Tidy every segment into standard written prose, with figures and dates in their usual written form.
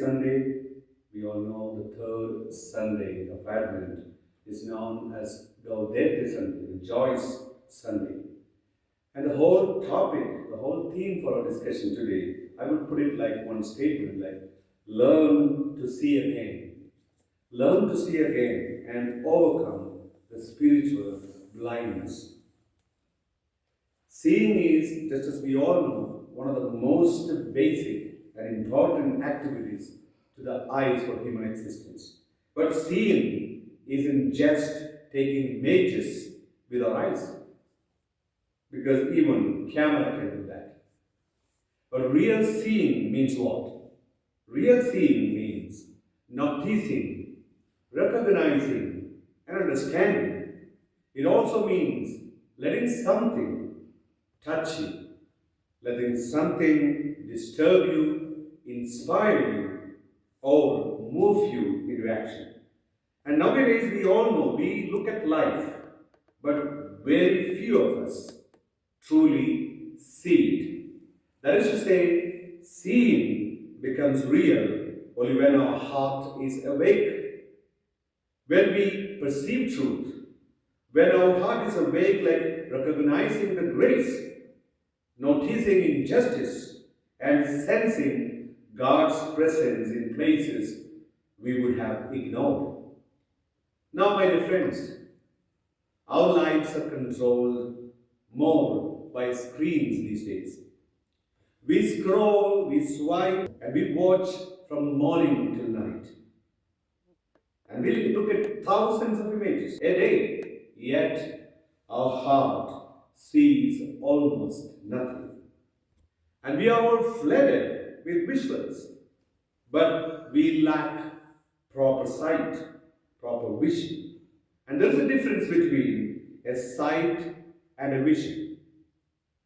Sunday. We all know the third Sunday of Advent is known as Gaudete Sunday, the Joyous Sunday. And the whole topic, the whole theme for our discussion today, I would put it like one statement like learn to see again. Learn to see again and overcome the spiritual blindness. Seeing is, just as we all know, one of the most basic and important activities to the eyes for human existence. But seeing isn't just taking images with our eyes, because even camera can do that. But real seeing means what? Real seeing means noticing, recognizing, and understanding. It also means letting something touch you, letting something disturb you, inspire you, or move you into action. And nowadays we all know, we look at life, but very few of us truly see it. That is to say, seeing becomes real only when our heart is awake. When we perceive truth, when our heart is awake, like recognizing the grace, noticing injustice, and sensing God's presence in places we would have ignored. Now, my dear friends, our lives are controlled more by screens these days. We scroll, we swipe, and we watch from morning till night. And we look at thousands of images a day, yet our heart sees almost nothing. And we are all flooded with visuals, but we lack proper sight, proper vision. And there is a difference between a sight and a vision.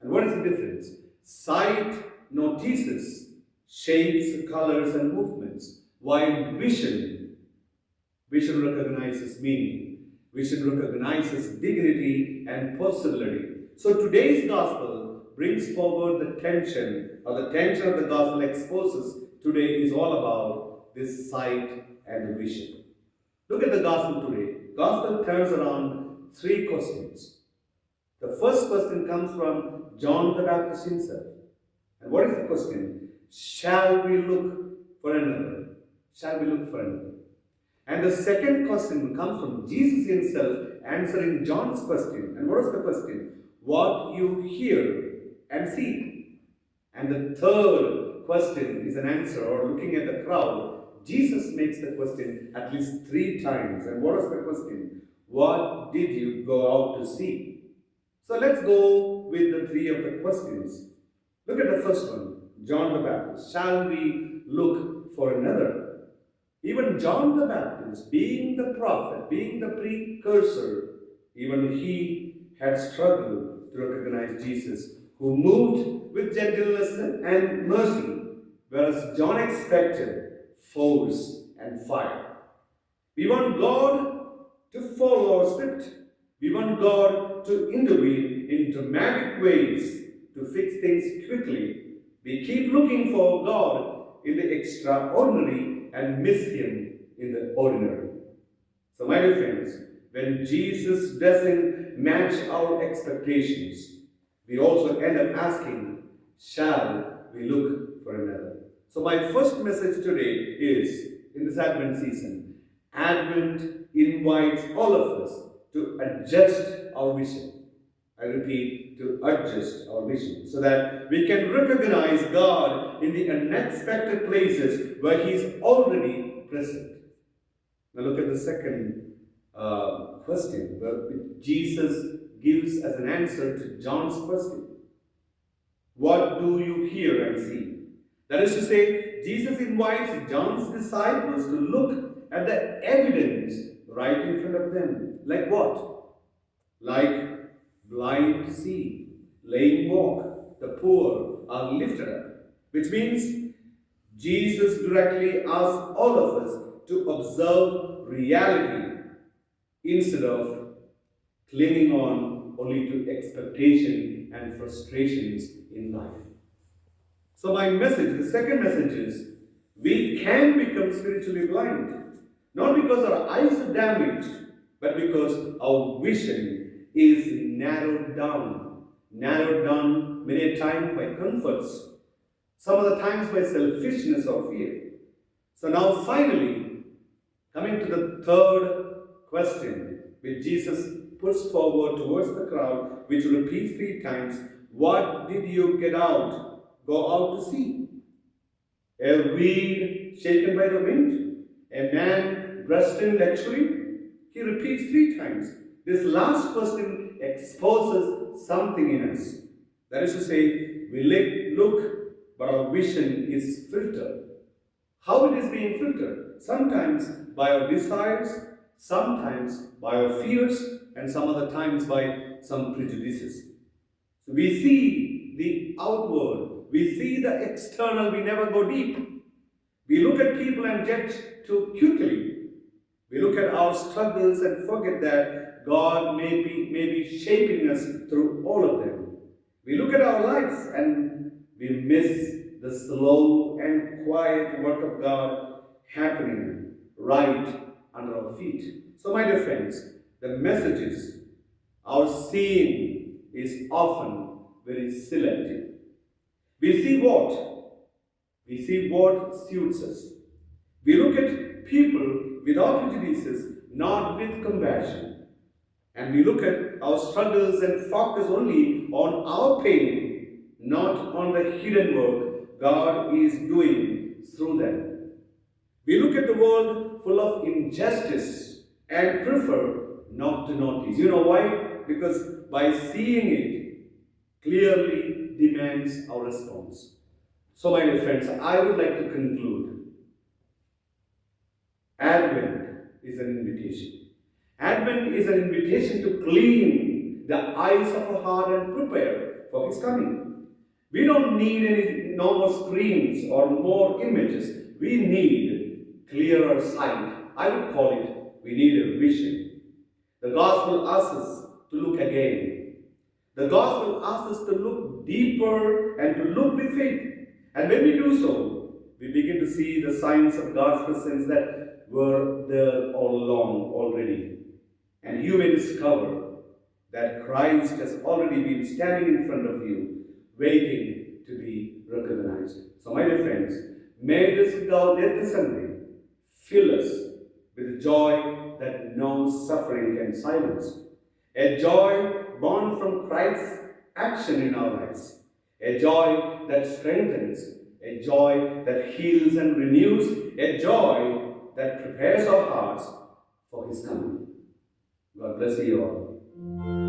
And what is the difference? Sight notices shapes, colors, and movements, while vision recognizes meaning. Vision recognizes dignity and possibility. So today's gospel brings forward the tension of the gospel exposes today is all about this sight and the vision. Look at the gospel today. Gospel turns around three questions. The first question comes from John the Baptist himself. And what is the question? Shall we look for another? Shall we look for another? And the second question comes from Jesus himself answering John's question. And what is the question? What you hear and see. And the third question is an answer, or looking at the crowd, Jesus makes the question at least 3 times. And what is the question? What did you go out to see? So let's go with the 3 of the questions. Look at the first one, John the Baptist. Shall we look for another? Even John the Baptist, being the prophet, being the precursor, even he had struggled to recognize Jesus, who moved with gentleness and mercy, whereas John expected force and fire. We want God to follow our script. We want God to intervene in dramatic ways to fix things quickly. We keep looking for God in the extraordinary and miss Him in the ordinary. So, my dear friends, when Jesus doesn't match our expectations, we also end up asking, shall we look for another? So my first message today is, in this Advent season, Advent invites all of us to adjust our vision. I repeat, to adjust our vision so that we can recognize God in the unexpected places where He is already present. Now look at the second question, where Jesus gives as an answer to John's question. What do you hear and see? That is to say, Jesus invites John's disciples to look at the evidence right in front of them. Like what? Like blind see, lame walk, the poor are lifted up. Which means Jesus directly asks all of us to observe reality instead of clinging on only to expectation and frustrations in life. So my message, the second message is, We can become spiritually blind, not because our eyes are damaged, but because our vision is narrowed down many a times by comforts, some of the times by selfishness or fear. So now finally, coming to the third question, which Jesus puts forward towards the crowd, which repeats 3 times, what did you go out to see? A reed shaken by the wind? A man dressed in luxury? He repeats 3 times. This last question exposes something in us. That is to say, we look, but our vision is filtered. How it is being filtered? Sometimes by our desires, sometimes by our fears, and some other times by some prejudices. So we see the outward, we see the external, we never go deep. We look at people and judge too quickly. We look at our struggles and forget that God may be shaping us through all of them. We look at our lives and we miss the slow and quiet work of God happening right under our feet. So, my dear friends, the messages, our seeing is often very selective. We see what? We see what suits us. We look at people without prejudices, not with compassion. And we look at our struggles and focus only on our pain, not on the hidden work God is doing through them. We look at the world full of injustice and prefer not to notice. You know why? Because by seeing it clearly demands our response. So, my dear friends, I would like to conclude. Advent is an invitation. Advent is an invitation to clean the eyes of our heart and prepare for His coming. We don't need any more screens or more images. We need clearer sight. I would call it, we need a vision. The gospel asks us to look again. The gospel asks us to look deeper and to look with faith. And when we do so, we begin to see the signs of God's presence that were there all along already. And you may discover that Christ has already been standing in front of you, waiting to be recognized. So, my dear friends, may this Death Assembly fill us with joy that no suffering can silence. A joy born from Christ's action in our lives. A joy that strengthens. A joy that heals and renews. A joy that prepares our hearts for His coming. God bless you all.